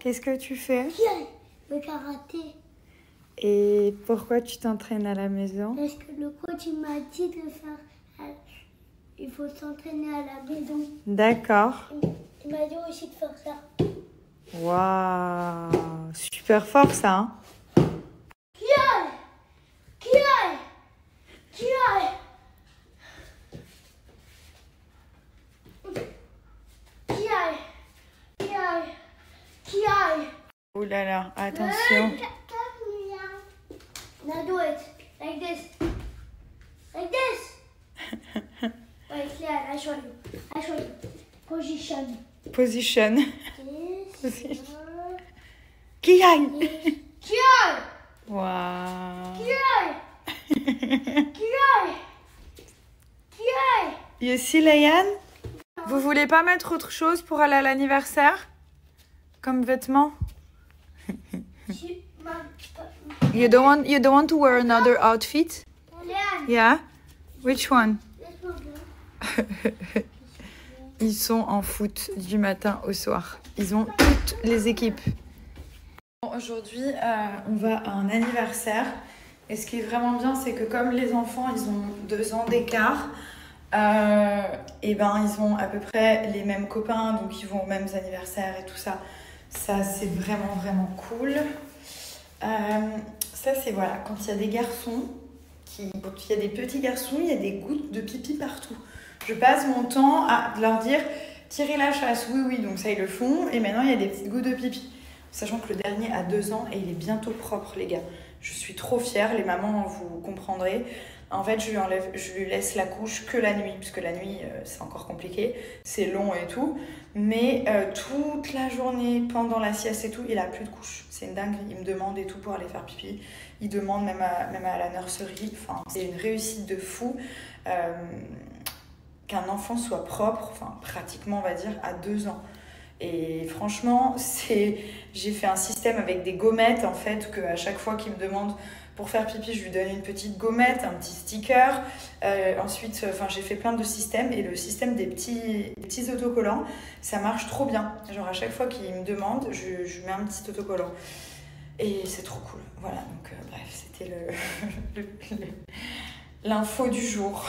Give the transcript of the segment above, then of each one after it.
Qu'est-ce que tu fais? Le karaté. Et pourquoi tu t'entraînes à la maison? Parce que le coach il m'a dit de faire. Il faut s'entraîner à la maison. D'accord. Il m'a dit aussi de faire ça. Waouh, super fort ça, hein? Qui aille? Qui aille? Qui aille? Qui aille? Qui aille? Qui aille? Oh là là, attention. Now do it. Like this. Like this. Wait, yeah, I show you. I show you. Position. Position. This. Qui aille? Qui aille? Waouh. Qui aille? Qui aille? Qui aille? You see, Layan? Vous voulez pas mettre autre chose pour aller à l'anniversaire? Comme vêtements? You don't want to wear another outfit? Yeah? Which one? Ils sont en foot du matin au soir. Ils ont toutes les équipes. Aujourd'hui, on va à un anniversaire. Et ce qui est vraiment bien, c'est que comme les enfants, ils ont 2 ans d'écart, et ben ils ont à peu près les mêmes copains, donc ils vont aux mêmes anniversaires et tout ça. Ça, c'est vraiment, vraiment cool. Ça, c'est voilà, quand il y a des garçons, quand il y a des petits garçons, il y a des gouttes de pipi partout. Je passe mon temps à leur dire « Tirez la chasse ». Oui, oui, donc ça, ils le font. Et maintenant, il y a des petites gouttes de pipi. Sachant que le dernier a 2 ans et il est bientôt propre, les gars. Je suis trop fière, les mamans, vous comprendrez. En fait, je lui laisse la couche que la nuit, parce que la nuit, c'est encore compliqué. C'est long et tout. Mais toute la journée, pendant la sieste et tout, il a plus de couche. C'est une dinguerie. Il me demande et tout pour aller faire pipi. Il demande même à la nurserie. Enfin, c'est une réussite de fou. Qu'un enfant soit propre, enfin pratiquement on va dire, à 2 ans. Et franchement, j'ai fait un système avec des gommettes en fait, qu'à chaque fois qu'il me demande pour faire pipi, je lui donne une petite gommette, un petit sticker. Ensuite, j'ai fait plein de systèmes et le système des petits autocollants, ça marche trop bien. Genre à chaque fois qu'il me demande, je mets un petit autocollant. Et c'est trop cool. Voilà, donc bref, c'était l'info du jour.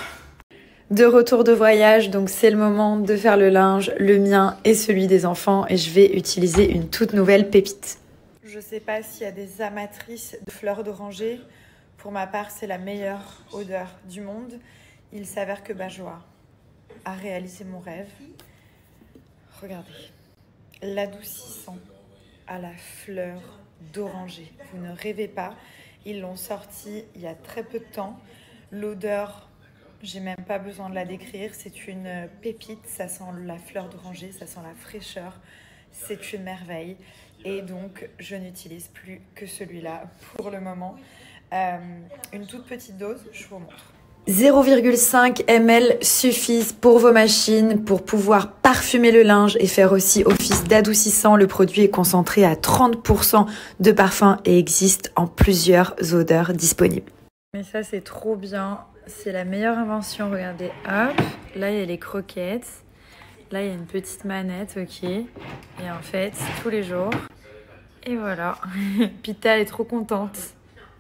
De retour de voyage, donc c'est le moment de faire le linge, le mien et celui des enfants, et je vais utiliser une toute nouvelle pépite. Je sais pas s'il y a des amatrices de fleurs d'oranger. Pour ma part, c'est la meilleure odeur du monde. Il s'avère que Bajoa a réalisé mon rêve. Regardez, l'adoucissant à la fleur d'oranger. Vous ne rêvez pas, ils l'ont sorti il y a très peu de temps. L'odeur, j'ai même pas besoin de la décrire, c'est une pépite, ça sent la fleur d'oranger, ça sent la fraîcheur, c'est une merveille. Et donc, je n'utilise plus que celui-là pour le moment. Une toute petite dose, je vous montre. 0,5 ml suffisent pour vos machines pour pouvoir parfumer le linge et faire aussi office d'adoucissant. Le produit est concentré à 30% de parfum et existe en plusieurs odeurs disponibles. Mais ça, c'est trop bien. C'est la meilleure invention. Regardez, hop, là, il y a les croquettes. Là, il y a une petite manette, ok. Et en fait, c'est tous les jours. Et voilà. Pita est trop contente.